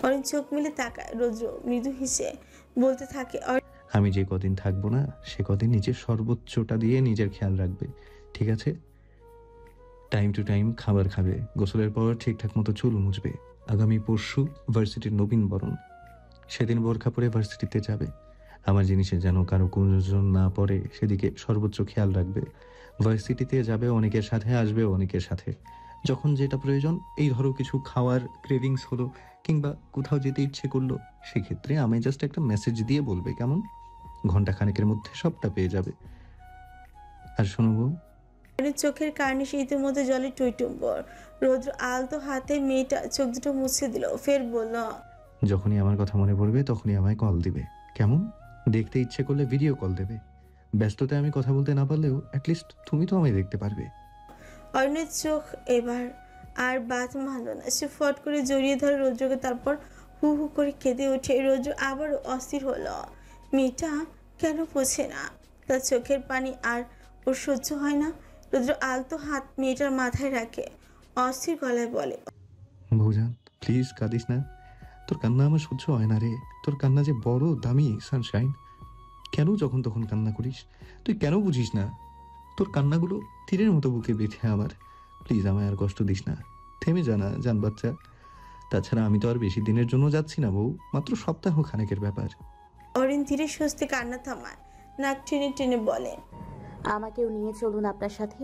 অরিন চোখ মিলে তাকায়। রৌদ্র মৃদু হেসে বলতে থাকে, আমি যে কদিন থাকবো না সে কদিন নিজের সর্বোচ্চটা দিয়ে নিজের খেয়াল রাখবে, ঠিক আছে? টাইম টু টাইম খাবার খাবে, গোসলের পর ঠিকঠাক মতো চুল মুছবে। আগামী পরশু ভার্সিটির নবীনবরণ, সেদিন বোরখা পরে ভার্সিটিতে যাবে। আমার জিনিসে যেন কারো কুনজর না পড়ে সেদিকে সর্বোচ্চ খেয়াল রাখবে। ভার্সিটিতে যাবে অনেকের সাথে, আসবে অনেকের সাথে। যখন যেটা প্রয়োজন, এই ধরো কিছু খাওয়ার ক্রেভিংস হলো কিংবা কোথাও যেতে ইচ্ছে করলো, সেক্ষেত্রে আমি জাস্ট একটা মেসেজ দিয়ে বলবে, কেমন? ঘন্টা খানেকের মধ্যে সবটা পেয়ে যাবে। আর শোনো বউ, অরিনের চোখের কার্নিশে ইতিমধ্যে জলে টইটুম্বর। রৌদ্র আলতো হাতে মেয়েটা চোখ দুটো মুছে দিল, ফের বলল, যখনই আমার কথা মনে পড়বে তখনই আমায় কল দিবে, কেমন? দেখতে ইচ্ছে করলে ভিডিও কল দেবে। ব্যস্ততায় আমি কথা বলতে না পারলেও অ্যাটলিস্ট তুমি তো আমায় দেখতে পারবে। অরিনের চোখ এবার আর বাদ মানল না। সে ফট করে জড়িয়ে ধরে রৌদ্রকে, তারপর হু হু করে কেঁদে ওঠে। রৌদ্র আবারও অস্থির হলো। মেয়েটা কেন বোঝে না? তার চোখের পানি আর ওর সহ্য হয় না। রৌদ্র আলতো হাত মেয়েটার মাথায় রাখে, অস্থির গলায় বলে, বউজান প্লিজ কাঁদিস না, তোর কান্না আমার সহ্য হয় না রে। তোর কান্না যে বড় দামি সানশাইন। কেন যখন তখন কান্না করিস? তুই কেন বুঝিস না? তোর কান্নাগুলো তীরের মতো বুকে বেঁধে আমার। প্লিজ আমায় আর কষ্ট দিস না, থেমে জানা জান বাচ্চা। তাছাড়া আমি তো আর বেশি দিনের জন্য যাচ্ছি না বউ, মাত্র সপ্তাহ খানেকের ব্যাপার। অরিন ধীরে সুস্থে কান্না থামায়, নাক টেনে টেনে বলে, আমাকেও নিয়ে চলুন আপনার সাথে।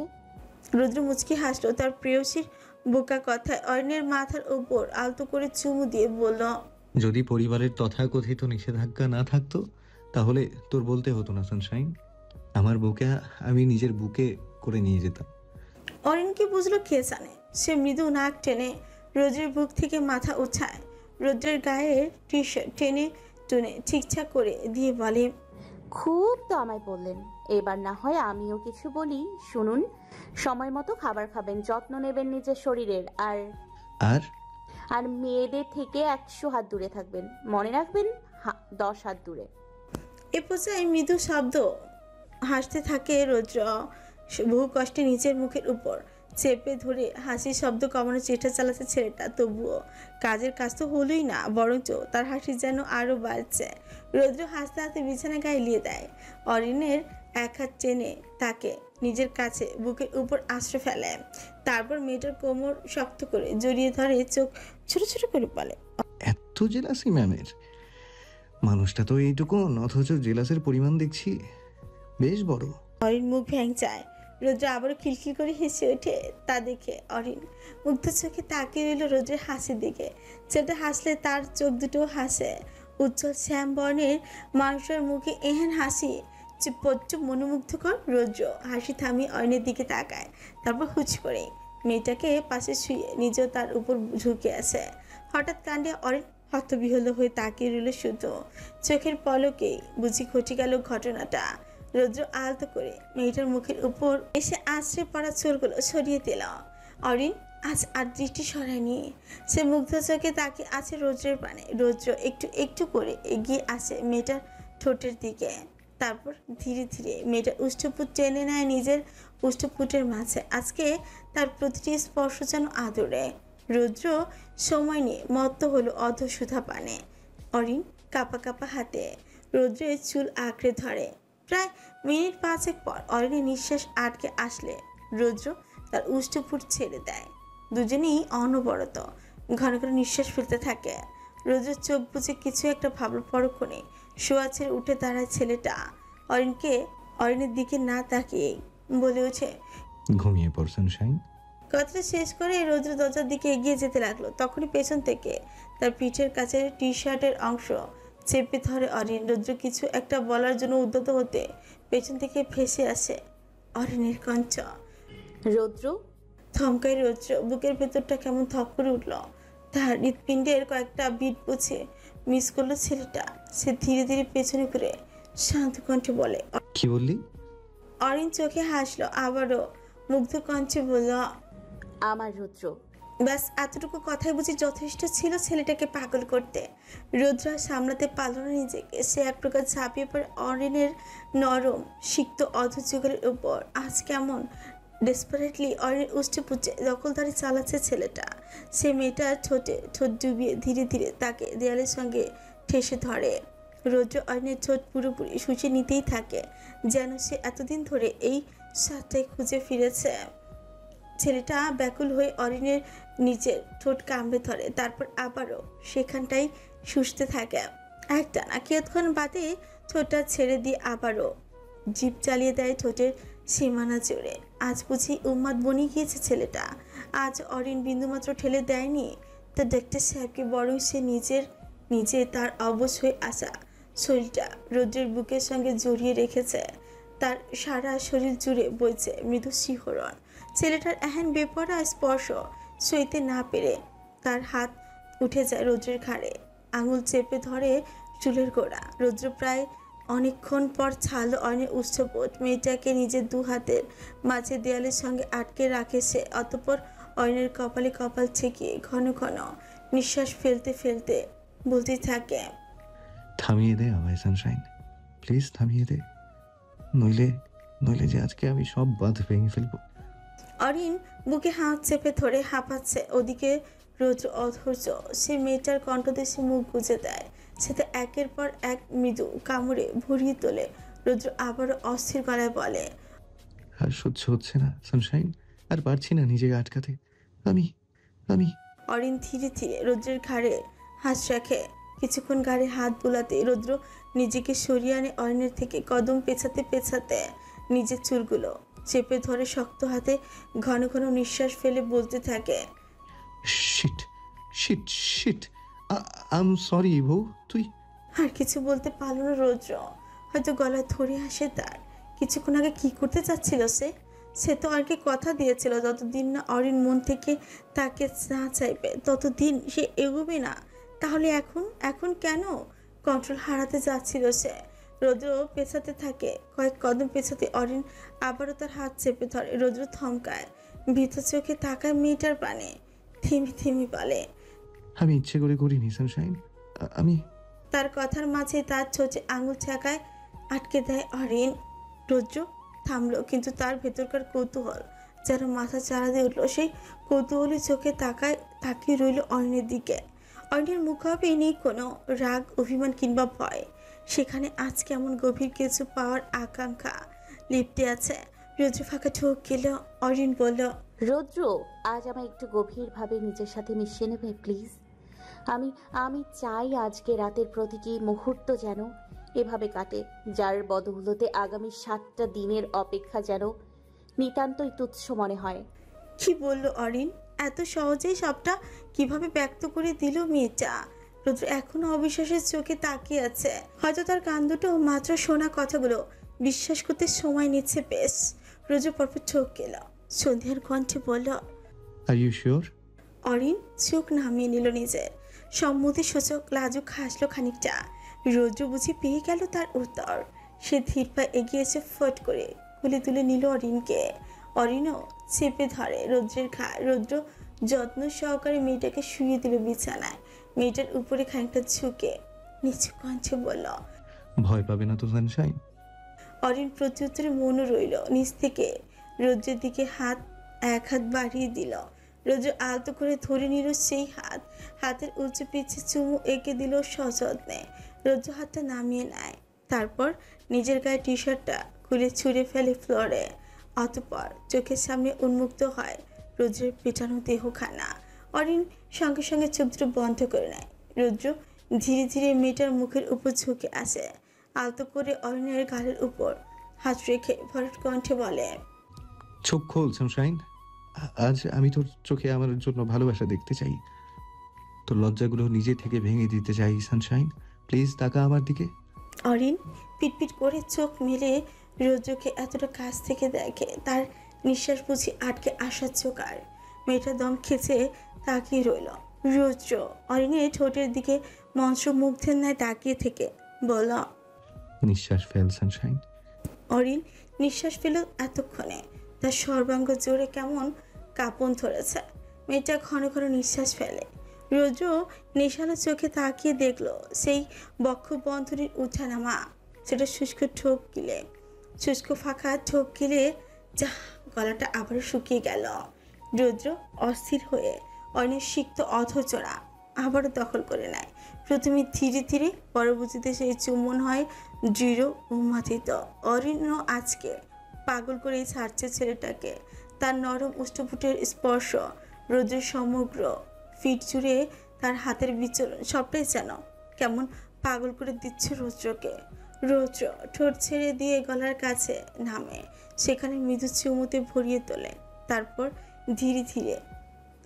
রুদ্র মুচকি হাসলো তার প্রেয়সীর বোকা কথায়। অরিনের মাথার উপর আলতো করে চুমু দিয়ে বলল, যদি পরিবারের তথাকথিত নিষেধাজ্ঞা না থাকতো তাহলে তোর বলতে হতো না সানশাইন। আমার বউকে আমি নিজের বুকে করে নিয়ে যেতাম। অরিন কি বুঝলো কে জানে। সে মৃদু নাক টেনে রৌদ্রের বুক থেকে মাথা উঠায়, রৌদ্রের গায়ের টি শার্ট টেনে টুনে ঠিকঠাক করে দিয়ে বলে, খুব তো আমায় বললেন, এবার না হয় আমিও কিছু বলি শুনুন। সময় মতো খাবার খাবেন, যত্ন নেবেন নিজের শরীরের, আর আর আর মেয়েদের থেকে 100 হাত দূরে থাকবেন, মনে রাখবেন 10 হাত দূরে। এ পর্যায়ে মৃদু শব্দ হাসতে থাকে রৌদ্র। বহু কষ্টে নিচের মুখের উপর চেপে ধরে হাসির শব্দ কমানোর চেষ্টা চালাচ্ছে ছেলেটা। তবুও কাজের কাজ তো হলোই না, বরঞ্চ তার হাসি যেন আরো বাড়ছে। রৌদ্র হাসতে হাসতে বিছানা গাইলিয়ে দেয়। অরিনের এক হাত টেনে তাকে নিজের কাছে বুকের উপর আশ্রয় ফেলে, তারপর মেয়েটার কোমর শক্ত করে জড়িয়ে ধরে, চোখ ছোট ছোট করে বলে, এত জেলাসি ম্যামের? মানুষটা তো এইটুকুন, অথচ জেলাসের পরিমাণ দেখছি বেশ বড়। অরিন মুখ ভ্যাংচায়। রৌদ্র আবারও খিলখিল করে হেসে ওঠে। তা দেখে অরিন মুগ্ধ চোখে তাকিয়ে রইল রৌদ্রের হাসির দিকে। ছেলেটা হাসলে তার চোখ দুটো হাসে। উজ্জ্বল শ্যাম বর্ণের মানুষের মুখে এহেন হাসি যে প্রচুর মনোমুগ্ধকর। রৌদ্র হাসি থামিয়ে অরিনের দিকে তাকায়, তারপর হুচ করে মেয়েটাকে পাশে শুয়ে নিজেও তার উপর ঝুঁকে আছে। হঠাৎ কাণ্ডে অরিন হতবিহ্বল হয়ে তাকিয়ে রইল শুধু। চোখের পলকেই বুঝি ঘটে গেল ঘটনাটা। রৌদ্র আলতো করে মেয়েটার মুখের উপর এসে আশ্রয় পড়া চোরগুলো সরিয়ে দিল। অরিন আজ আর দৃষ্টি সরায়নি। সে মুগ্ধ চোখে তাকিয়ে আছে রৌদ্রের পানে। রৌদ্র একটু একটু করে এগিয়ে আসে মেয়েটার ঠোঁটের দিকে, তারপর ধীরে ধীরে মেয়েটার উষ্ঠপুট টেনে নেয় নিজের উষ্ঠপুটের মাঝে। আজকে তার প্রতিটি স্পর্শ যেন আদরে। রৌদ্র সময় নিয়ে মত্ত হলো অধঃসুধা পানে। অরিন কাপা কাপা হাতে রৌদ্রের চুল আঁকড়ে ধরে। প্রায় মিনিট 5 পর অরিনের নিঃশ্বাস আটকে আসলে রৌদ্র তার উষ্ঠপুট ছেড়ে দেয়। দুজনেই অনবরত ঘন ঘন নিঃশ্বাস ফেলতে থাকে। রৌদ্র চোখ বুজে কিছু একটা ভাবল। পরক্ষণে শোয়া ছেড়ে উঠে দাঁড়ায় ছেলেটা। অরিনের দিকে না তাকিয়েই বলে ওঠে, ঘুমিয়ে পড় সানশাইন। কথাটা শেষ করে রৌদ্র দরজার দিকে এগিয়ে যেতে লাগলো। তখনই পেছন থেকে তার পিঠের কাছে টি শার্টের অংশ চেপে ধরে অরিন। রৌদ্র কিছু একটা বলার জন্য উদ্যত হতে পেছন থেকে ভেসে আসে অরিনের কণ্ঠ, রৌদ্র। থমকাই রৌদ্র। বুকের ভেতরটা কেমন থক করে উঠল। তার হৃৎপিণ্ডের কয়েকটা বিট বুঝে মিস করলো ছেলেটা। সে ধীরে ধীরে পেছনে ঘুরে শান্ত কণ্ঠে বলে, কি বললি? অরিন চোখে হাসলো আবারও, মুগ্ধ কণ্ঠে বলল, আমার রৌদ্র। ব্যাস এতটুকু কথাই বুঝি যথেষ্ট ছিল ছেলেটাকে পাগল করতে। রৌদ্র সামলাতে পারল না নিজেকে। সে এক প্রকার ঝাঁপিয়ে পড়ে অরিনের নরম সিক্ত অধযুগলের উপর। আজ কেমন ডেসপারেটলি অরিনের উষ্ঠে পুচে দখলদারি চালাচ্ছে ছেলেটা। সে মেয়েটার ঠোঁটে ঠোঁট ডুবিয়ে ধীরে ধীরে তাকে দেয়ালের সঙ্গে ঠেসে ধরে। রৌদ্র অরিনের ঠোঁট পুরোপুরি শুষে নিতেই থাকে, যেন সে এতদিন ধরে এই স্বাদটাই খুঁজে ফিরেছে। ছেলেটা ব্যাকুল হয়ে অরিনের নিচের ঠোঁট কামড়ে ধরে, তারপর আবারও সেখানটাই শুষতে থাকে। একটানা কিয়ৎক্ষণ বাদে ঠোঁটটা ছেড়ে দিয়ে আবারও জিভ চালিয়ে দেয় ঠোঁটের সীমানা জুড়ে। আজ বুঝি উন্মাদ বনে গিয়েছে ছেলেটা। আজ অরিন বিন্দুমাত্র ঠেলে দেয়নি তো ডাক্তার সাহেবকে, বরং সে নিজে তার অবশ হয়ে আসা শরীরটা রৌদ্রের বুকের সঙ্গে জড়িয়ে রেখেছে। তার সারা শরীর জুড়ে বইছে মৃদু শিহরণ। ছেলেটার এহেন বেপরোয়া স্পর্শ সইতে না পেরে তার হাত উঠে যায় রৌদ্রের ঘাড়ে, আঙুল চেপে ধরে চুলের গোড়া। রৌদ্র প্রায় অনেকক্ষণ পর ছাড়ল অরিনের উষ্ঠবোধ। মেয়েটাকে নিজের দু হাতের মাঝে দেয়ালের সঙ্গে আটকে রাখে সে। অতঃপর অরিনের কপালে কপাল ঠেকিয়ে ঘন ঘন নিঃশ্বাস ফেলতে ফেলতে বলতে থাকে, থামিয়ে দে আমায় সানশাইন, প্লিজ থামিয়ে দে, নইলে নইলে যে আজকে আমি সব বাঁধ ভেঙে ফেলবো। অরিন বুকে হাত চেপে ধরে হাঁপাচ্ছে। ওদিকে রৌদ্র অধৈর্য। সে মেয়েটার কণ্ঠদেশে মুখ গুজে দেয়, সাথে একের পর এক মৃদু কামড়ে ভরিয়ে তোলে। রৌদ্র আবারও অস্থির গলায় বলে, আর সহ্য হচ্ছে না সানশাইন, আর পারছি না নিজেকে আটকাতে। আমি আমি অরিন ধীরে ধীরে রৌদ্রের ঘাড়ে হাত রাখে। কিছুক্ষণ ঘাড়ে হাত বুলাতে রৌদ্র নিজেকে সরিয়ে আনে অরিনের থেকে। কদম পেছাতে পেছাতে নিজের চুলগুলো চেপে ধরে শক্ত হাতে ঘন ঘন নিঃশ্বাস ফেলে বলতে থাকে, shit shit shit, I am sorry বউ। তুই আর কিছু বলতে পারল না রৌদ্র। হয়তো গলায় ধরে আসে তার। কিছুক্ষণ আগে কি করতে চাচ্ছিল সে তো অরিনকে কথা দিয়েছিল, যতদিন না অরিন মন থেকে তাকে না চাইবে ততদিন সে এগোবে না। তাহলে এখন কেন কন্ট্রোল হারাতে যাচ্ছিল সে? রৌদ্র পেছাতে থাকে। কয়েক কদম পেছাতে অরিন আবারও তার হাত চেপে ধরে। রৌদ্র থমকায়, ভীত চোখে তাকায় মেয়েটার পানে, থিমি থিমি বলে, আমি ইচ্ছে করে করিনি সানশাইন, আমি তার কথার মাঝে তার ছোটে আঙুল ছেঁকায় আটকে দেয় অরিন। রৌদ্র থামলো, কিন্তু তার ভেতরকার কৌতূহল যেন মাথা চাড়া দিয়ে উঠলো। সেই কৌতূহলী চোখে তাকিয়ে রইল অরিনের দিকে। অরিনের মুখাবে নেই কোনো রাগ, অভিমান কিংবা ভয়। সেখানে আজ কেমন গভীর কিছু পাওয়ার আকাঙ্ক্ষা লিপ্টে আছে। রৌদ্র ফাঁকা ঠোক গেল। অরিন বলল, রৌদ্র, আজ আমায় একটু গভীরভাবে নিজের সাথে মিশিয়ে নেবে প্লিজ। আমি আমি চাই আজকে রাতের প্রতিটি মুহূর্ত যেন এভাবে কাটে, যার বদৌলতে আগামী 7টা দিনের অপেক্ষা যেন নিতান্তই তুচ্ছ মনে হয়। কি বলল অরিন? এত সহজেই সবটা কিভাবে ব্যক্ত করে দিল মেয়েটা? রৌদ্র এখনো অবিশ্বাসের চোখে তাকিয়ে আছে। হয়তো তার কান দুটো মাত্র শোনা কথাগুলো বিশ্বাস করতে সময় নিচ্ছে বেশ। রৌদ্র পরপর চোখ গেল, সন্ধ্যার কণ্ঠে বলল, আর ইউ শিওর? অরিন চোখ নামিয়ে নিল নিজের। সম্মতি সূচক লাজুক হাসলো খানিকটা। রৌদ্র বুঝি পেয়ে গেল তার উত্তর। সে ধীর পায়ে এগিয়ে এসে ফট করে খুলে তুলে নিল অরিনকে। অরিনও চেপে ধরে রৌদ্রের ঘাড়। রৌদ্র যত্ন সহকারে মেয়েটাকে শুয়ে দিল বিছানায়। মেয়েটার উপরে খানিকটা ঝুঁকে নিচু কণ্ঠে বলল, ভয় পাবে না তো সানশাইন? অরিন প্রত্যুত্তরে মনও রইল। নিচ থেকে রৌদ্রের দিকে এক হাত বাড়িয়ে দিল। রৌদ্র আলতো করে ধরে নিল সেই হাতের উঁচু পিছে চুমু এঁকে দিল সযত্নে। রৌদ্র হাতটা নামিয়ে নেয়, তারপর নিজের গায়ে টি শার্টটা খুলে ছুঁড়ে ফেলে ফ্লোরে। অতঃপর চোখের সামনে উন্মুক্ত হয় রৌদ্রের পেটানো দেহখানা। অরিন সঙ্গে সঙ্গে চোখ দুটো বন্ধ করে নেয়। রৌদ্র ধীরে ধীরে মেয়েটার মুখের উপর ঝুঁকে আসে, আলতো করে অরিনের গালের উপর হাত রেখে ভরট কণ্ঠে বলে, চোখ খোল সানশাইন, আজ আমি তোর চোখে আমার জন্য ভালোবাসা দেখতে চাই। তোর লজ্জাগুলো নিজে থেকে ভেঙে দিতে চাই সানশাইন, প্লিজ তাকা আমার দিকে। অরিন পিটপিট করে চোখ মেলে রৌদ্রকে এতটা কাছ থেকে দেখে। তার নিঃশ্বাস বুঝি আটকে আসার চোখ। আর মেয়েটা দম খেঁচে তাকিয়ে রইল। রৌদ্র অরিনের ঠোঁটের দিকে মন্ত্রমুগ্ধের ন্যায় তাকিয়ে থেকে বলল, নিঃশ্বাস ফেল সানশাইন। অরিন নিঃশ্বাস ফেল। এতক্ষণে তার সর্বাঙ্গ জোরে কেমন কাঁপন ধরেছে। মেয়েটা ঘন ঘন নিঃশ্বাস ফেলে। রৌদ্র নেশালো চোখে তাকিয়ে দেখলো সেই বক্ষ বন্ধনীর উঠানামা। সেটা শুষ্ক ফাঁকা ঠোক গিলে যা গলাটা আবারও শুকিয়ে গেল। রৌদ্র অস্থির হয়ে অনেক সিক্ত অথচরা আবারও দখল করে নেয়। প্রথমে ধীরে ধীরে, পরবর্তীতে সেই চুম্বন হয় দৃঢ় ও মাথিত। অরিন্য আজকে পাগল করেই ছাড়ছে ছেলেটাকে। তার নরম উষ্ঠপুটের স্পর্শ, রৌদ্রের সমগ্র ফিট জুড়ে তার হাতের বিচরণ, সবটাই যেন কেমন পাগল করে দিচ্ছে রৌদ্রকে। রৌদ্র ঠোঁট ছেড়ে দিয়ে গলার কাছে নামে, সেখানে মৃদু চুমুতে ভরিয়ে তোলে। তারপর ধীরে ধীরে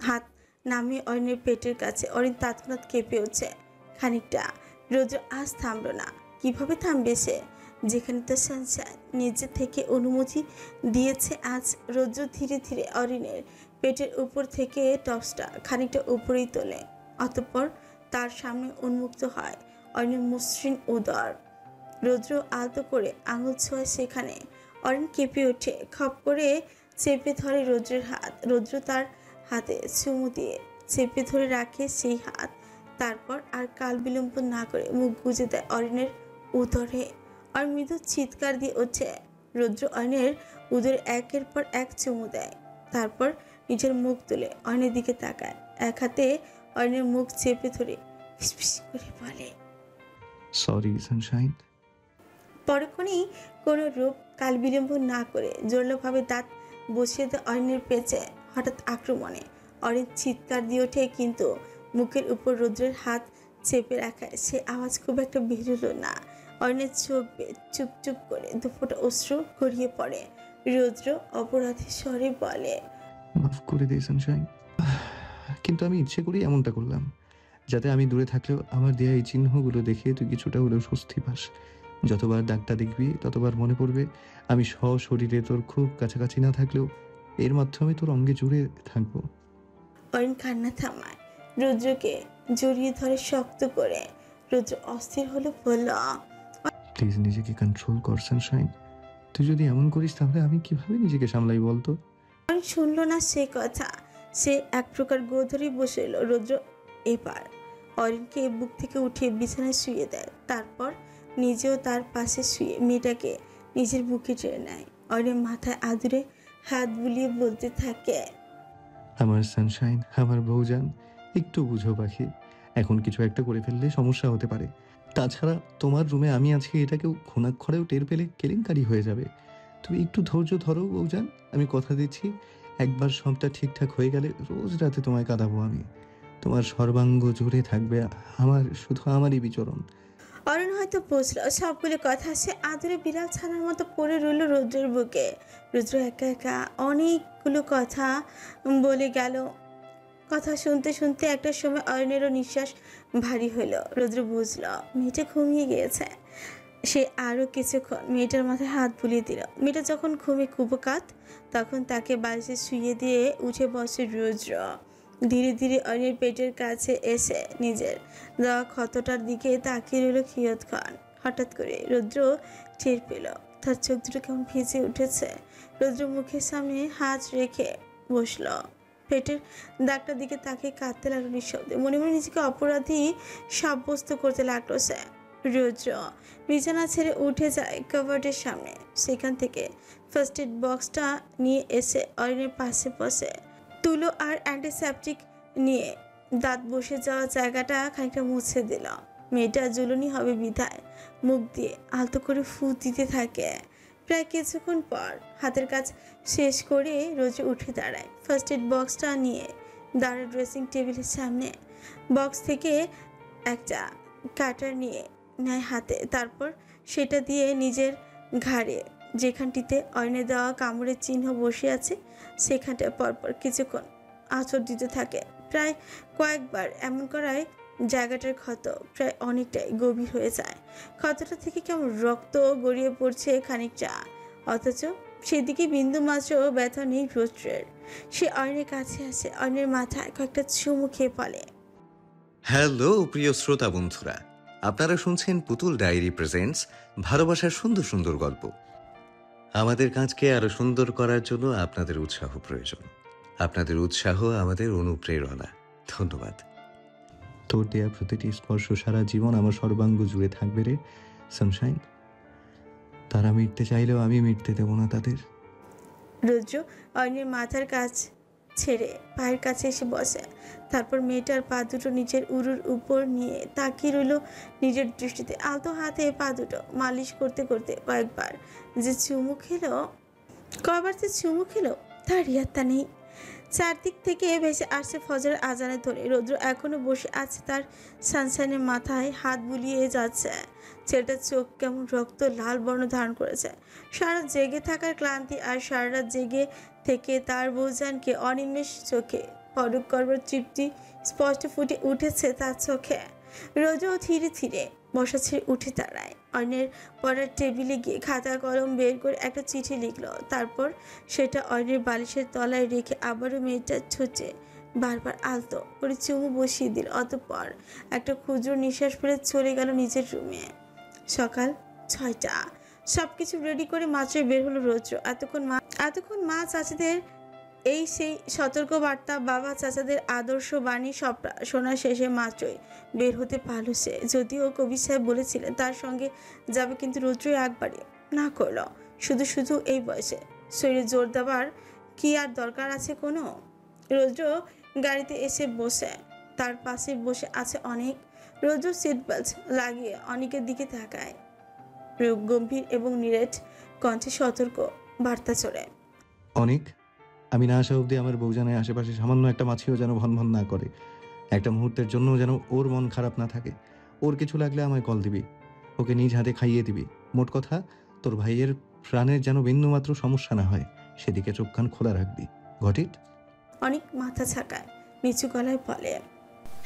হাত নামিয়ে অরিনের পেটের কাছে। অরিন তৎক্ষণাৎ কেঁপে উঠছে খানিকটা। রৌদ্র আজ থামল না। কিভাবে থামবে সে, যেখানে তো সানশাইন নিজে থেকে অনুমতি দিয়েছে? আজ রৌদ্র ধীরে ধীরে অরিনের পেটের উপর থেকে টপসটা খানিকটা উপরেই তোলে। অতঃপর তার সামনে উন্মুক্ত হয় অরিনের মসৃণ উদর। রৌদ্র আলতো করে আঙুল ছোঁয় সেখানে। অরিন কেঁপে ওঠে, খপ করে চেপে ধরে রৌদ্রের হাত। রৌদ্র তার হাতে চুমু দিয়ে চেপে ধরে রাখে সেই হাত। তারপর আর কাল বিলম্ব না করে মুখ গুজে দেয় অরিনের উদরে। আর মৃদু চিৎকার দিয়ে ওঠে। রৌদ্র অরিনের উদরে একের পর এক চুমু দেয়। তারপর নিজের মুখ তুলে অরিনের দিকে তাকায়। এক হাতে অরিনের মুখ চেপে ধরে ফিসফিস করে বলে, সরি সানশাইন। পরক্ষণেই কোনো রূপ কাল বিলম্ব না করে জোরালোভাবে দাঁত বসিয়ে দেয় অরিনের পেঁচে। হঠাৎ আক্রমণে অরিন চিৎকার দিয়ে ওঠে, কিন্তু মুখের উপর রৌদ্রের হাত চেপে রাখায় সে আওয়াজ খুব একটা বেরোল না। অরিনের চোখ বেয়ে চুপ চুপ করে দুফোঁটা অশ্রু গড়িয়ে পড়ে। রৌদ্র অপরাধী স্বরে বলে, মাফ করে দে সানশাইন, কিন্তু আমি ইচ্ছে করেই এমনটা করলাম, যাতে আমি দূরে থাকলেও আমার দেয়া এই চিহ্নগুলো দেখে তুই কিছুটা হলেও স্বস্তি পাস। যতবার দাগটা দেখবি ততবার মনে পড়বে আমি সশরীরে তোর খুব কাছাকাছি না থাকলেও এর মাধ্যমে তোর অঙ্গে জুড়ে থাকবো। অরিন কান্না থামায়, রৌদ্রকে জড়িয়ে ধরে শক্ত করে। রৌদ্র অস্থির হলো, বলল, প্লিজ নিজেকে কন্ট্রোল কর সানশাইন। তুই যদি এমন করিস তাহলে আমি কিভাবে নিজেকে সামলাই বলতো? অরিন শুনল না সে কথা। সে এক প্রকার গো ধরেই বসে এলো। রৌদ্র এবার অরিনকে বুক থেকে উঠিয়ে বিছানায় শুয়ে দেয়। তারপর নিজেও তার পাশে শুয়ে মেয়েটাকে নিজের বুকে টেনে নেয়। অরিনের মাথায় আদুরে হাত বুলিয়ে বলতে থাকে, আমার সানশাইন, আমার বউজান, একটু বুঝো পাখি। এখন কিছু একটা করে ফেললে সমস্যা হতে পারে। তাছাড়া তোমার রুমে আমি আছি, এটা কেউ ঘুণাক্ষরেও টের পেলে কেলেঙ্কারি হয়ে যাবে। তুমি একটু ধৈর্য ধরো বউজান, আমি কথা দিচ্ছি একবার সবটা ঠিকঠাক হয়ে গেলে রোজ রাতে তোমায় কাঁদাবো আমি। তোমার সর্বাঙ্গ জুড়ে থাকবে আমার, শুধু আমারই বিচরণ। অরিন হয়তো বুঝলো সবগুলো কথা। সে আদরে বিড়াল ছানার মতো পড়ে রইল রৌদ্রের বুকে। রৌদ্র একা একা অনেকগুলো কথা বলে গেল। কথা শুনতে শুনতে একটা সময় অরিনেরও নিঃশ্বাস ভারী হলো। রৌদ্র বুঝলো মেয়েটা ঘুমিয়ে গিয়েছে। সে আরও কিছুক্ষণ মেয়েটার মাথায় হাত বুলিয়ে দিল। মেয়েটা যখন ঘুমে কুপকাত, তখন তাকে বালিশে শুইয়ে দিয়ে উঠে বসে রৌদ্র। ধীরে ধীরে অরিনের পেটের কাছে এসে নিজের দেওয়া ক্ষতটার দিকে তাকিয়ে রইল কিয়ৎক্ষণ। হঠাৎ করে রৌদ্র টের পেল তার চোখ দুটো কেমন ভিজে উঠেছে। রৌদ্র মুখের সামনে হাত রেখে বসল। পেটের দাগটার দিকে তাকিয়ে কাঁদতে লাগলো নিঃশব্দে। মনে মনে নিজেকে অপরাধী সাব্যস্ত করতে লাগলো সে। রৌদ্র বিছানা ছেড়ে উঠে যায় কাভার্ডের সামনে। সেখান থেকে ফার্স্ট এড বক্সটা নিয়ে এসে অরিনের পাশে বসে তুলো আর অ্যান্টিসেপটিক নিয়ে দাঁত বসে যাওয়া জায়গাটা খানিকটা মুছে দিল। মেয়েটা জ্বলনি হবে বিধায় মুখ দিয়ে আলতো করে ফু দিতে থাকে। প্রায় কিছুক্ষণ পর হাতের কাজ শেষ করে রোজ উঠে দাঁড়ায়। ফার্স্ট এড বক্সটা নিয়ে দাঁড়ায় ড্রেসিং টেবিলের সামনে। বক্স থেকে একটা কাটার নিয়ে নেয় হাতে। তারপর সেটা দিয়ে নিজের ঘাড়ে, যেখানটিতে অরিনে দেওয়া কামড়ের চিহ্ন বসে আছে, সেখানটায় পরপর কিছুক্ষণ আঁচড় দিতে থাকে। প্রায় কয়েকবার এমন করায় জায়গাটার ক্ষত প্রায় অনেকটাই গভীর হয়ে যায়। ক্ষতটা থেকে কেমন রক্ত গড়িয়ে পড়ছে খানিকটা, অথচ সেদিকে বিন্দু মাত্র ব্যথা নেই রৌদ্রের। সে অরিনের কাছে আসে, অরিনের মাথায় কয়েকটা চুমু খেয়ে বলে, হ্যালো প্রিয় শ্রোতা বন্ধুরা, আপনারা শুনছেন পুতুল ডায়েরি প্রেজেন্টস ভালোবাসার সুন্দর সুন্দর গল্প। আমাদের কাজকে আরো সুন্দর করার জন্য আপনাদের উৎসাহ প্রয়োজন। আপনাদের উৎসাহ আমাদের অনুপ্রেরণা। ধন্যবাদ। তোর দেয়া প্রতিটি স্পর্শ সারা জীবন আমার সর্বাঙ্গ জুড়ে থাকবে রে সানশাইন। তারা মিটতে চাইলেও আমি মিটতে দেবো না তাদের। রৌদ্র অরিনের মাথার কাছ ছেড়ে পায়ের কাছে এসে বসে। তারপর মেয়েটার পা দুটো নিচের উরুর উপর নিয়ে তাকিয়ে রইল নিজের দৃষ্টিতে। আলতো হাতে পা দুটো মালিশ করতে করতে কয়েকবার যে চুমু খেলো তার ইয়াত্তা নেই। চারদিক থেকে ভেসে আসছে ফজরের আজানের ধরে। রৌদ্র এখনো বসে আছে, তার সানশাইনের মাথায় হাত বুলিয়ে যাচ্ছে। ছেলেটার চোখ কেমন রক্ত লাল বর্ণ ধারণ করেছে। সারা জেগে থাকার ক্লান্তি আর সারা রাত জেগে থেকে তার বউজানকে অনিমেষ চোখে পরখ করবার তৃপ্তি স্পষ্ট ফুটে উঠেছে তার চোখে। রৌদ্র ধীরে ধীরে বসা ছেড়ে উঠে দাঁড়ায়। অর্ণের পড়ার টেবিলে গিয়ে খাতা কলম বের করে একটা চিঠি লিখলো। তারপর সেটা অর্ণের বালিশের তলায় রেখে আবারও মেয়েটার ছুঁচে বারবার আলতো করে চুমু বসিয়ে দিল। অতঃপর একটা ক্ষুদ্র নিঃশ্বাস ফেলে চলে গেল নিজের রুমে। সকাল 6টা। সবকিছু রেডি করে মাত্রই বের হলো রৌদ্র। এতক্ষণ মা চাচাদের এই সেই সতর্ক বার্তা, বাবা চাচাদের আদর্শ বাণী সবটা শোনা শেষে মাত্রই বের হতে পারল সে। যদিও কবির সাহেব বলেছিলেন তার সঙ্গে যাবে, কিন্তু রৌদ্রই একবারে না করলো। শুধু এই বয়সে শরীরে জোর দেওয়ার কি আর দরকার আছে কোনো? রৌদ্র গাড়িতে এসে বসে, তার পাশে বসে আছে অনেক। রৌদ্র সিট বেল্ট লাগিয়ে অনেকের দিকে তাকায়। রূপ গম্ভীর এবং নিরেট কণ্ঠে সতর্ক বার্তা চড়ে। অনেক, আমি না আসা অবধি আমার বউজানের আশেপাশে সামান্য একটা মাছিও যেন ভনভন না করে। একটা মুহূর্তের জন্য যেন ওর মন খারাপ না থাকে। ওর কিছু লাগলে আমায় কল দিবি, ওকে নিজ হাতে খাইয়ে দিবি। মোট কথা, তোর ভাইয়ের প্রাণের যেন বিন্দুমাত্র সমস্যা না হয়, সেদিকে চোখ কান খোলা রাখবি। Got it? অনেক মাথা ছাকায়, নিচু গলায় বলে।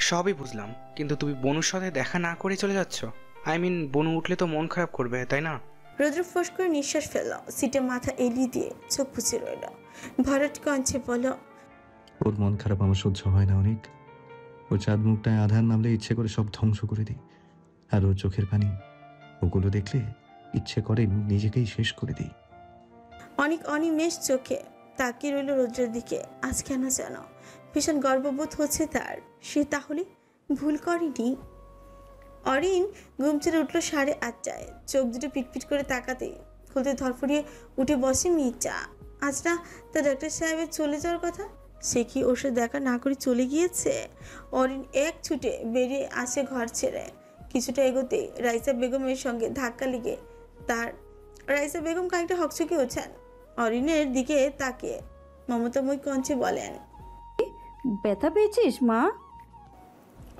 সবই বুঝলাম, কিন্তু তুমি বনুর সাথে দেখা না করে চলে যাচ্ছ। বনু উঠলে তো মন খারাপ করবে, তাই না? রৌদ্র ফোঁস করে নিঃশ্বাস ফেলল, সিটে মাথা এলিয়ে দিয়ে চোখ পুছে রইল। ভরাট কঞ্চে বলল, ওর মন খারাপ আমার সহ্য হয় না অনেক। ওর চাঁদ মুখটায় আধার নামলে ইচ্ছে করে সব ধ্বংস করে দিই। আর ওর চোখের পানি, ওগুলো দেখলে ইচ্ছে করে নিজেকেই শেষ করে দিই। অনেক অনিমেষ চোখে তাকিয়ে রইল রৌদ্রের দিকে। আজ কেন যেন ভীষণ গর্ববোধ হচ্ছে তার। সে তাহলে ভুল করেনি। অরিন ঘুম ছেড়ে উঠল 8:30টায়। চোখ দুটো পিটপিট করে তাকাতেই খুলতে ধরফড়িয়ে উঠে বসে মির্জা। আজ না তার ডাক্তার সাহেবের চলে যাওয়ার কথা, সে কি ওর সাথে দেখা না করে চলে গিয়েছে? অরিন এক ছুটে বেরিয়ে আসে ঘর ছেড়ে। কিছুটা এগোতেই রাইসা বেগমের সঙ্গে ধাক্কা লেগে রাইসা বেগম খানিকটা হকচকে ওঠেন। অরিনের দিকে তাকিয়ে মমতাময়ী কণ্ঠে বলেন, ব্যথা পেয়েছিস মা?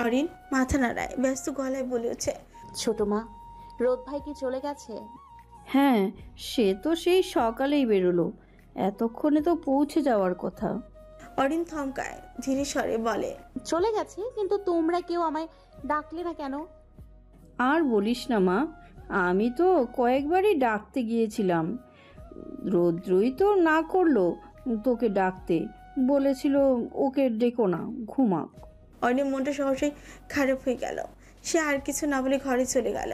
অরিন মাথা নাড়ায়, ব্যস্ত গলায় বলে ওঠে, ছোট মা, রোদ ভাই কি চলে গেছে? হ্যাঁ, সে তো সেই সকালেই বেরোলো, এতক্ষণে তো পৌঁছে যাওয়ার কথা। অরিন থমকায়, ধীরে স্বরে বলে, চলে গেছে, কিন্তু তোমরা কেউ আমায় ডাকলে না কেন? আর বলিস না মা, আমি তো কয়েকবারই ডাকতে গিয়েছিলাম, রৌদ্রই তো না করলো তোকে ডাকতে, বলেছিল ওকে ডেকো না, ঘুমাক। অরিনের মনটা সহসাই খারাপ হয়ে গেল। সে আর কিছু না বলে ঘরে চলে গেল।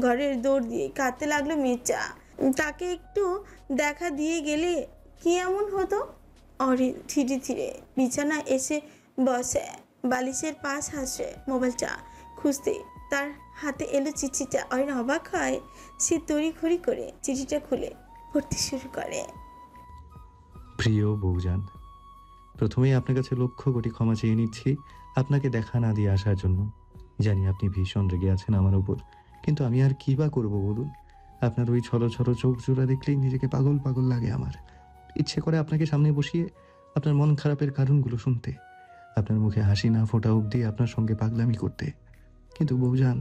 ঘরের দৌড় দিয়ে কাঁদতে লাগলো মির্জা। তাকে একটু দেখা দিয়ে গেলে কি এমন হতো? অরিন ধীরে ধীরে বিছানায় এসে বসে, বালিশের পাশ হাসে, মোবাইলটা খুঁজতে তার হাতে এলো চিঠিটা। অরিন অবাক হয়। সে তড়িঘড়ি করে চিঠিটা খুলে পড়তে শুরু করে। প্রিয় বউজান, প্রথমেই আপনার কাছে লক্ষ কোটি ক্ষমা চেয়ে নিচ্ছি আপনাকে দেখা না দিয়ে আসার জন্য। জানি আপনি ভীষণ রেগে আছেন আমার উপর, কিন্তু আমি আর কি বা করবো বলুন। আপনার ওই ছলো ছলো চোখ জোড়া দেখলেই নিজেকে পাগল পাগল লাগে আমার। ইচ্ছে করে আপনাকে সামনে বসিয়ে আপনার মন খারাপের কারণগুলো শুনতে, আপনার মুখে হাসি না ফোটা অবধি আপনার সঙ্গে পাগলামি করতে। কিন্তু বউজান,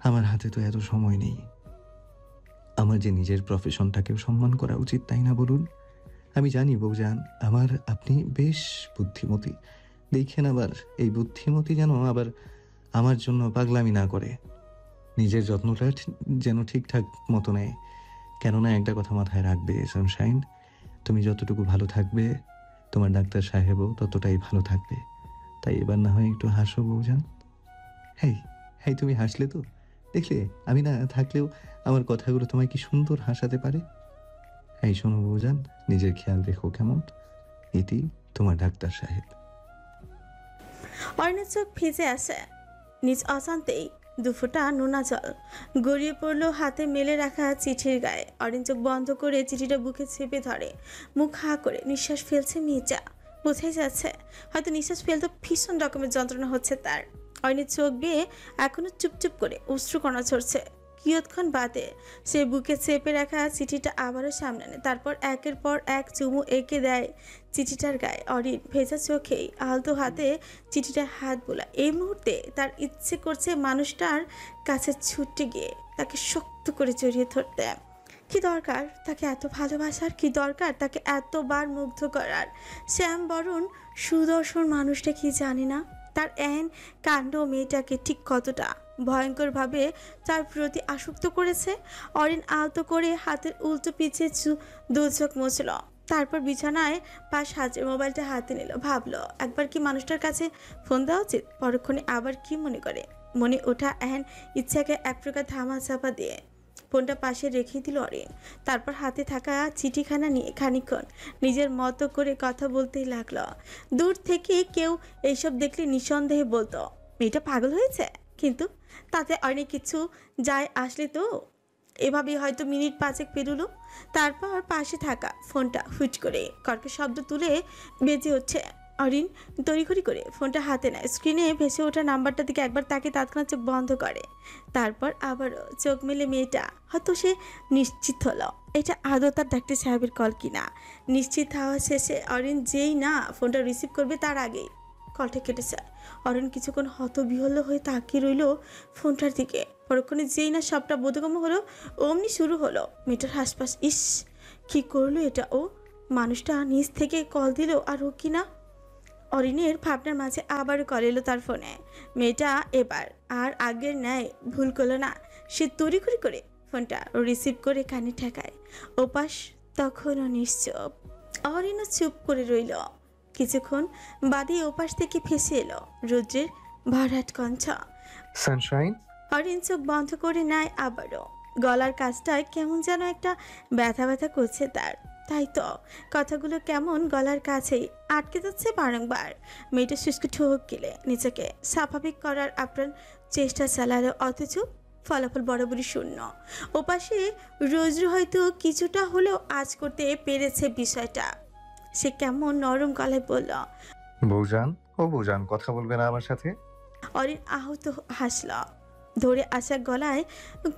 আমার হাতে তো এত সময় নেই। আমার যে নিজের প্রফেশনটাকেও সম্মান করা উচিত, তাই না বলুন? আমি জানি বউজান, আপনি বেশ বুদ্ধিমতী। দেখেন আবার এই বুদ্ধিমতী যেন আবার আমার জন্য পাগলামি না করে, নিজের যত্নটা যেন ঠিকঠাক মতো নেয়। কেননা একটা কথা মাথায় রাখবে সানশাইন, তুমি যতটুকু ভালো থাকবে তোমার ডাক্তার সাহেবও ততটাই ভালো থাকবে। তাই এবার না হয় একটু হাসো বউজান। হেই হেই, তুমি হাসলে তো, দেখলে আমি না থাকলেও আমার কথাগুলো তোমায় কি সুন্দর হাসাতে পারে। এই শোনো বউজান, নিজের খেয়াল রেখো কেমন। ইতি, তোমার ডাক্তার সাহেব। অরিনের চোখ ভিজে আসে। নিজ অজান্তেই দুফোঁটা নোনা জল গড়িয়ে পড়লো হাতে মেলে রাখা চিঠির গায়ে। অরিন চোখ বন্ধ করে চিঠিটা বুকে চেপে ধরে, মুখ হা করে নিঃশ্বাস ফেলছে মেয়েটা। বোঝাই যাচ্ছে হয়তো নিঃশ্বাস ফেলতে ভীষণ রকমের যন্ত্রণা হচ্ছে তার। অরিনের চোখ বেয়ে এখনো চুপচুপ করে অশ্রুকণা ছড়ছে। কিয়ৎক্ষণ বাদে সে বুকে চেপে রাখা চিঠিটা আবারও সামনে আনে, তারপর একের পর এক চুমু এঁকে দেয় চিঠিটার গায়ে। অরিন ভেজা চোখেই আলতো হাতে চিঠিটা হাত বোলা। এই মুহূর্তে তার ইচ্ছে করছে মানুষটার কাছে ছুটে গিয়ে তাকে শক্ত করে জড়িয়ে ধরতে। কি দরকার তাকে এত ভালোবাসার, কি দরকার তাকে এতবার মুগ্ধ করার? শ্যাম বরণ সুদর্শন মানুষটা কি জানে না তার এন কাণ্ড মেয়েটাকে ঠিক কতটা ভয়ঙ্করভাবে তার প্রতি আসক্ত করেছে? অরিন আলতো করে হাতের উল্টো পিছে দু চোখ মুছল, তারপর বিছানায় পা সাজে মোবাইলটা হাতে নিল। ভাবলো একবার কি মানুষটার কাছে ফোন দেওয়া উচিত। পরক্ষণে আবার কি মনে করে, মনে ওঠা এন ইচ্ছাকে এক প্রকার ধামা চাপা দিয়ে ফোনটা পাশে রেখে দিল অরিন। তারপর হাতে থাকা চিঠিখানা নিয়ে খানিকক্ষণ নিজের মতো করে কথা বলতেই লাগলো। দূর থেকে কেউ এইসব দেখলে নিঃসন্দেহে বলতো মেয়েটা পাগল হয়েছে, কিন্তু তাতে অনেক কিছু যায় আসলে তো। এভাবেই হয়তো মিনিট 5 পেরোলো। তারপর পাশে থাকা ফোনটা হুট করে কর্কের শব্দ তুলে বেজে উঠছে। অরিন তড়িঘড়ি করে ফোনটা হাতে নেয়, স্ক্রিনে ভেসে ওঠা নাম্বারটার দিকে একবার তাকে তৎক্ষণাৎ চোখ বন্ধ করে। তারপর আবারও চোখ মেলে মেয়েটা হয়তো সে নিশ্চিত হলো এটা আদৌ তার ডাক্তার সাহেবের কল কিনা। নিশ্চিত হওয়া শেষে অরিন যেই না ফোনটা রিসিভ করবে তার আগেই কলটা কেটে যায়। অরিন কিছুক্ষণ হতবিহ্বল হয়ে তাকিয়ে রইল ফোনটার দিকে। পরক্ষণে যেই না সবটা বোধগম্য হলো অমনি শুরু হলো মেয়েটার হাসপাস। ইস, কি করলো এটা ও? মানুষটা নিজ থেকে কল দিল আর ও কিনা। অরিনের ভাবনার মাঝে আবারও কল এলো তার ফোনে। মেয়েটা এবার আর আগের ন্যায় ভুল করলো না। সে তড়িঘড়ি করে ফোনটা রিসিভ করে কানে ঠেকায়। ওপাশ তখনও নিশ্চুপ। অরিনও চুপ করে রইল। কিছুক্ষণ বাদে ওপাশ থেকে ভেসে এলো রুদ্রের ভরাট কণ্ঠ। সানশাইন। অরিন চোখ বন্ধ করে নেয় আবারও। গলার কাছটায় কেমন যেন একটা ব্যথা ব্যথা করছে তার। তাই তো কথাগুলো কেমন গলার কাছেই আটকে যাচ্ছে বারংবার। মেয়েটা শুষ্ক ঠোক গেলে নিজেকে স্বাভাবিক করার আপ্রাণ চেষ্টা চালালো, অথচ ফলাফল বরাবরই শূন্য। ওপাশে রোজরু হয়তো কিছুটা হলেও আজ করতে পেরেছে বিষয়টা। সে কেমন নরম গলায় বলল, বৌজান, ও বৌজান, কথা বলবে না আমার সাথে? অরিন আহত হাসল, ধরে আসা গলায়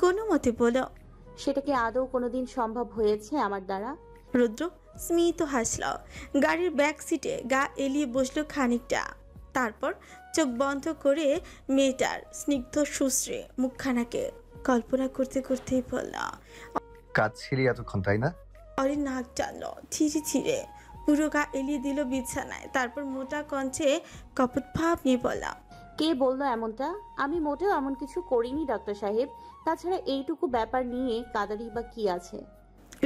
কোনো মতে বলল, সেটা কি আদৌ কোনোদিন সম্ভব হয়েছে আমার দ্বারা? রুদ্র স্মিত হাসল, গাড়ির ব্যাক সিটে গা এলিয়ে বসলো খানিকটা। তারপর চোখ বন্ধ করে মেয়েটার স্নিগ্ধ সুশ্রী মুখখানাকে কল্পনা করতে করতেই বলল। কাজ ছিলি এতক্ষণ, তাই না? অরিন নাক টানলো ধীরে ধীরে, পুরো গা এলিয়ে দিল বিছানায়। তারপর মোটা কণ্ঠে কপট ভাব নিয়ে বলা, কে বললো এমনটা? আমি মোটেও এমন কিছু করিনি ডাক্তার সাহেব। তাছাড়া এইটুকু ব্যাপার নিয়ে কাদারি বা কি আছে?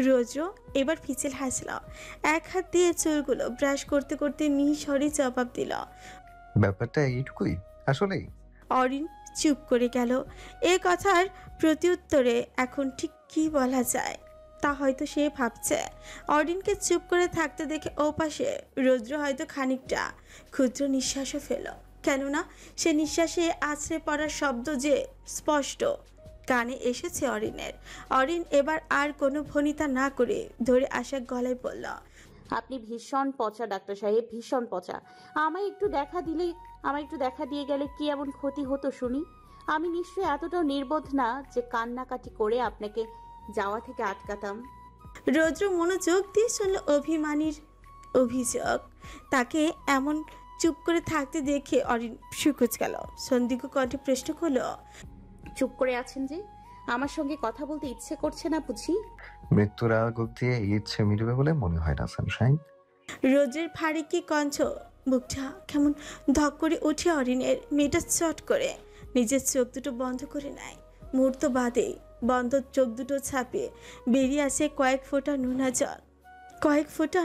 রোজও এবার ফিচেল হাসল, এক হাত দিয়ে চুলগুলো ব্রাশ করতে করতে মিহিসরে জবাব দিল। ব্যাপারটা এইটুকুই আসলেই? অরিন চুপ করে গেল। এ কথার প্রত্যুত্তরে এখন ঠিক কি বলা যায় তা হয়তো সে ভাবছে। অরিনকে চুপ করে থাকতে দেখে ওপাশে রৌদ্র হয়তো খানিকটা ক্ষুদ্র নিঃশ্বাসও ফেল। কেননা সে নিঃশ্বাসে আছড়ে পড়ার শব্দ যে স্পষ্ট কানে এসেছে অরিনের। অরিন এবার আর কোনো ভনিতা না করে ধরে আসা গলায় বলল, আপনি ভীষণ পচা ডাক্তার সাহেব, ভীষণ পচা। আমায় একটু দেখা দিয়ে গেলে কি এমন ক্ষতি হতো শুনি? আমি নিশ্চয়ই এতটাও নির্বোধ না যে কান্নাকাটি করে আপনাকে যাওয়া থেকে আটকাতাম। রৌদ্র মনোযোগ দিয়ে শুনল অভিমানীর অভিযোগ। তাকে এমন চুপ করে থাকতে দেখে অরিন সুকুচ গেল। সন্দিগ্ধ কণ্ঠে প্রশ্ন করল, চুপ করে আছেন যে? আমার সঙ্গে কথা বলতে ইচ্ছে করছে না বুঝি? মৃত্যুর আগ অব্দি এই ইচ্ছে মিটবে বলে মনে হয় না সানশাইন। রোজের ভারী কি কণ্ঠ, বুকটা কেমন ধক করে উঠে অরিনের। মেয়েটা চট করে নিজের চোখ দুটো বন্ধ করে নেয়। মুহূর্ত বাদেই বন্ধ চোখ দুটো ছাপিয়ে বেরিয়ে আসে কয়েক ফোঁটা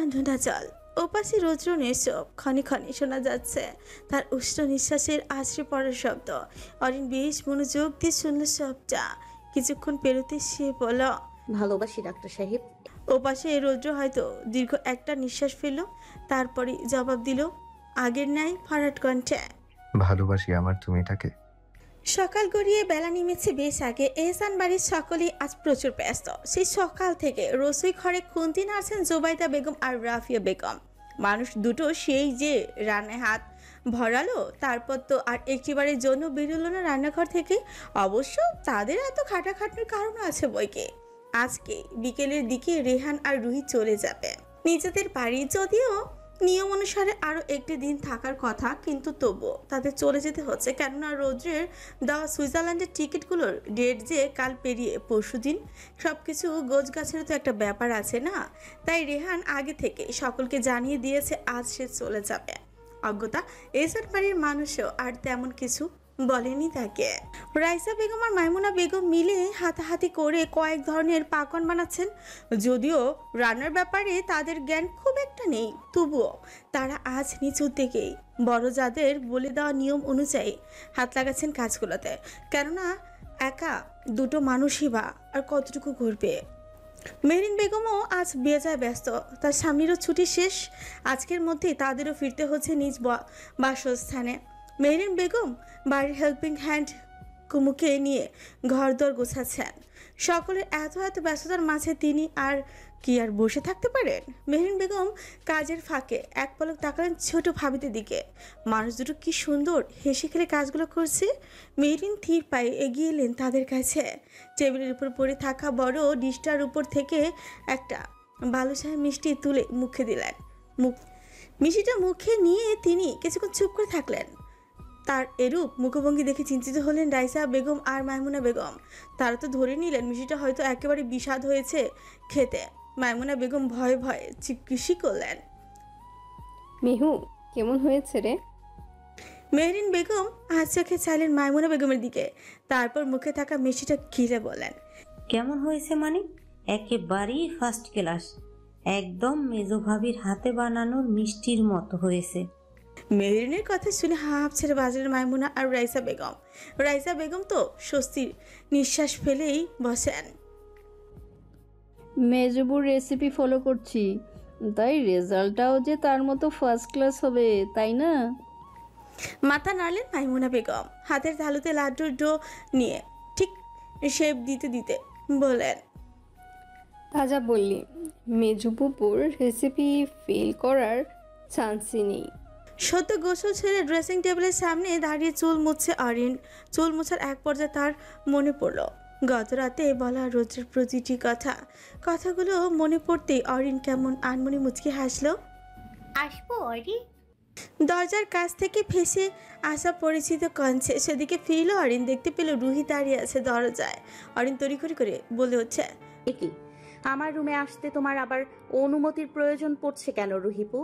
নোনা জল। ওপাশে রৌদ্র নেশব ক্ষণে ক্ষণে শোনা যাচ্ছে তার উষ্ণ নিঃশ্বাসের আছড়ে পড়ার শব্দ। অরিন বেশ মনোযোগ দিয়ে শুনল সবটা। কিছুক্ষণ পেরোতে সে বলল, ভালোবাসি ডাক্তার সাহেব। ওপাশে রৌদ্র হয়তো দীর্ঘ একটা নিঃশ্বাস ফেলল, তারপরে জবাব দিল আগের ন্যায় ভরাট কণ্ঠে, ভালোবাসি আমার তুমি এটাকে। সকাল গড়িয়ে বেলা নেমেছে বেশ আগে। এহসান বাড়ির সকলেই আজ প্রচুর ব্যস্ত। সেই সকাল থেকে রসোই ঘরে খুন্তি নাড়ছেন জোবাইদা বেগম আর রাফিয়া বেগম। মানুষ দুটো সেই যে রান্নায় হাত ভরালো, তারপর তো আর একেবারের জন্য বেরোলো না রান্নাঘর থেকে। অবশ্য তাদের এত খাটাখাটনির কারণ আছে বইকে। আজকে বিকেলের দিকে রেহান আর রুহি চলে যাবে নিজেদের বাড়ি। যদিও নিয়ম অনুসারে আরও একটি দিন থাকার কথা, কিন্তু তবুও তাদের চলে যেতে হচ্ছে। কেননা রৌদ্রের দেওয়া সুইজারল্যান্ডের টিকিটগুলোর ডেট যে কাল পেরিয়ে পরশু দিন। সব কিছু গোছগাছেরও তো একটা ব্যাপার আছে না। তাই রেহান আগে থেকে সকলকে জানিয়ে দিয়েছে আজ সে চলে যাবে। অজ্ঞতা এসার বাড়ির মানুষও আর তেমন কিছু বলেনি তাকে। রাইসা বেগম আর মাইমুনা বেগম মিলে হাতাহাতি করে কয়েক ধরনের পাকন বানাচ্ছেন। যদিও রান্নার ব্যাপারে তাদের জ্ঞান খুব একটা নেই, তবুও তারা আজ নিচু থেকেই বড় যাদের বলে দেওয়া নিয়ম অনুযায়ী হাত লাগাচ্ছেন কাজগুলোতে। কেননা একা দুটো মানুষই বা আর কতটুকু করবে। মেহরিন বেগমও আজ বেজায় ব্যস্ত। তার স্বামীরও ছুটি শেষ। আজকের মধ্যেই তাদেরও ফিরতে হচ্ছে নিজ বাসস্থানে। মেহরিন বেগম বাড়ির হেল্পিং হ্যান্ড কুমুকে নিয়ে ঘরদোর গোছাচ্ছেন। সকলের এত এত ব্যস্ততার মাঝে তিনি আর কি আর বসে থাকতে পারেন। মেহরিন বেগম কাজের ফাঁকে এক পলক তাকালেন ছোট ভাবিদের দিকে। মানুষ দুটো কি সুন্দর হেসে খেলে কাজগুলো করছে। মেহরিন ধীর পায়ে এগিয়ে এলেন তাদের কাছে। টেবিলের উপর পড়ে থাকা বড় ডিশটার উপর থেকে একটা বালুশাহী মিষ্টি তুলে মুখে দিলেন। মিষ্টিটা মুখে নিয়ে তিনি কিছুক্ষণ চুপ করে থাকলেন। তার এরূপ মুখভঙ্গি দেখে চিন্তিত হলেন রাইসা বেগম আর মাইমুনা বেগম। তারা তো ধরে নিলেন মিষ্টিটা হয়তো একেবারে বিষাদ হয়েছে খেতে। মাইমুনা বেগম ভয়ে ভয়ে চিৎকার করলেন, মিহু কেমন হয়েছে রে? মেহরিন বেগম হাত চোখে চাইলেন মাইমুনা বেগমের দিকে, তারপর মুখে থাকা মিষ্টিটা গিলে বলেন, কেমন হয়েছে মানে একেবারেই ফার্স্ট ক্লাস, একদম মেজো ভাবির হাতে বানানোর মিষ্টির মতো হয়েছে। মেহরিনের কথা শুনে হাঁপ ছেড়ে বাজলেন মাইমুনা আর রাইসা বেগম। রাইসা বেগম তো স্বস্তির নিঃশ্বাস ফেলেই বসেন। মেজবুর রেসিপি ফলো করছি, তাই রেজাল্টটাও যে তার মতো ফার্স্ট ক্লাস হবে, তাই না? মাথা নাড়লেন মাইমুনা বেগম। হাতের তালুতে লাড্ডুর ডো নিয়ে ঠিক শেপ দিতে দিতে বলেন, তাজা বললি, মেজুপুপুর রেসিপি ফেল করার চান্সই নেই। সদ্য গোসল ছেড়ে ড্রেসিং টেবিলের সামনে দাঁড়িয়ে চুল মুছছে অরিন। চুল মোছার এক পর্যায়ে তার মনে পড়ল গত রাতে বলা রোজের প্রতিটি কথাগুলো মনে পড়তেই অরিন কেমন আনমনি মুচকি হাসলো। আসবো অরি? দরজার কাছ থেকে ভেসে আসা পরিচিত কণ্ঠে সেদিকে ফিরল অরিন। দেখতে পেল রুহি দাঁড়িয়ে আছে দরজায়। অরিন তড়িঘড়ি করে বলে হচ্ছে, কি আমার রুমে আসতে তোমার আবার অনুমতির প্রয়োজন পড়ছে কেন রুহিপু?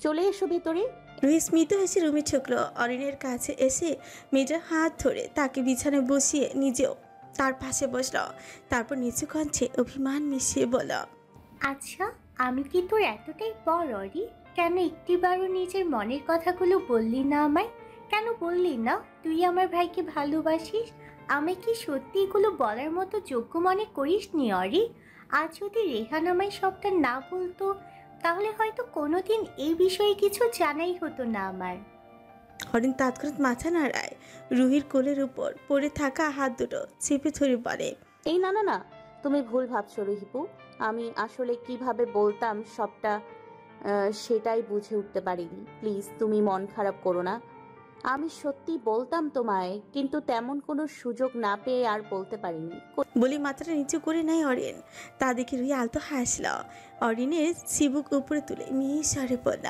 চলে এসো ভেতরে। রুহি স্মিত হেসে রুমে ঢুকলো। অরিনের কাছে এসে মেয়েটার হাত ধরে তাকে বিছানায় বসিয়ে নিজেও তার পাশে বসলো। তারপর নিচু কণ্ঠে অভিমান মিশিয়ে বলল, আচ্ছা আমি কি তোর এতটাই বড় অরি? কেন একটিবারও নিজের মনের কথাগুলো বললি না আমায়? কেন বললি না তুই আমার ভাইকে ভালোবাসিস? আমি কি সত্যি এগুলো বলার মতো যোগ্য মনে করিস নি অরি? আজ যদি রেহান আমায় সবটা না বলতো তাহলে হয়তো কোনোদিন এই বিষয়ে কিছু জানাই হতো না আমার। অরিন তৎক্ষণাৎ মাথা নাড়ায়। রুহির কোলের উপর পড়ে থাকা হাত দুটো চেপে ধরে বলে, এই না না না, তুমি ভুল ভাবছো রুহিপু। আমি আসলে কিভাবে বলতাম সবটা সেটাই বুঝে উঠতে পারিনি। প্লিজ তুমি মন খারাপ করো না। আমি সত্যি বলতাম তোমায়, কিন্তু তেমন কোনো সুযোগ না পেয়ে আর বলতে পারিনি। বলি মাথাটা নিচু করে নেয় অরিন। তা দেখে রুহি আলতো হাসল। অরিনের চিবুক উপরে তুলে মিশারে বলল,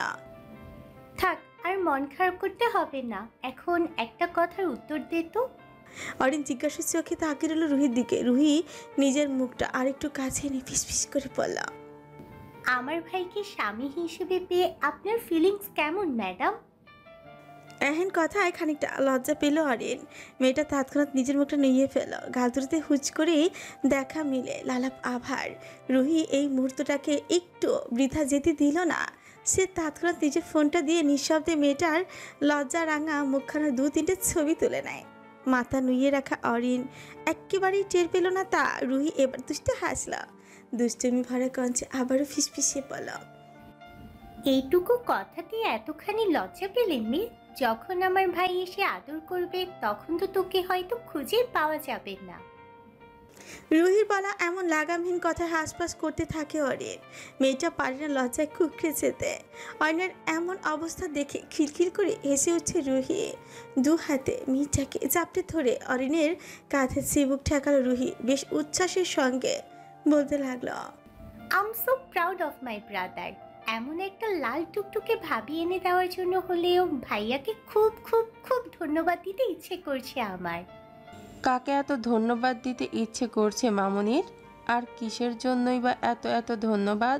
থাক আর মন খারাপ করতে হবে না। এখন একটা কথার উত্তর দে তো। অরিন জিজ্ঞাসা চোখে তাকিয়ে রইল রুহির দিকে। রুহি নিজের মুখটা আরেকটু কাছে এনে ফিসফিস করে বলল, আমার ভাইকে স্বামী হিসেবে পেয়ে আপনার ফিলিংস কেমন ম্যাডাম? এহেন কথায় খানিকটা লজ্জা পেল অরিন। মেয়েটা তৎক্ষণাৎ নিজের মুখটা নিয়ে ফেল। গাল দুটোতে হুচ করে দেখা মিলে লালাপ আভার। রুহি এই মুহূর্তটাকে একটু বৃথা যেতে দিল না। সে তৎক্ষণাৎ নিজের ফোনটা দিয়ে নিঃশব্দে মেয়েটার লজ্জা রাঙা মুখখানা 2-3টে ছবি তুলে নেয়। মাথা নুইয়ে রাখা অরিন একেবারেই টের পেল না তা। রুহি এবার দুষ্টে হাসল। দুষ্টমি ভরা কঞ্চে আবারও ফিসফিসিয়ে বলল, এইটুকু কথাতে এতখানি লজ্জা পেলেন মেয়ে? যখন আমার ভাই এসে আদর করবে তখন তো তোকে হয়তো খুঁজে পাওয়া যাবে না। রুহির বলা এমন লাগামহীন কথা হাসপাস করতে থাকে অরিন। মেয়েটা পারে না লজ্জায় কুকড়ে যেতে। অরিনের এমন অবস্থা দেখে খিলখিল করে হেসে উঠছে রুহি। দু হাতে মেয়েটাকে চাপটে ধরে অরিনের কাঁধে চিবুক ঠেকালো রুহি বেশ উচ্ছ্বাসের সঙ্গে বলতে লাগলো, I am so proud of my brother. এমন একটা লাল টুকটুকে ভাবি এনে দেওয়ার জন্য হলেও ভাইয়াকে খুব খুব খুব ধন্যবাদ দিতে ইচ্ছে করছে আমার। কাকে এত ধন্যবাদ দিতে ইচ্ছে করছে মামুনির? আর কিসের জন্যই বা এত এত ধন্যবাদ?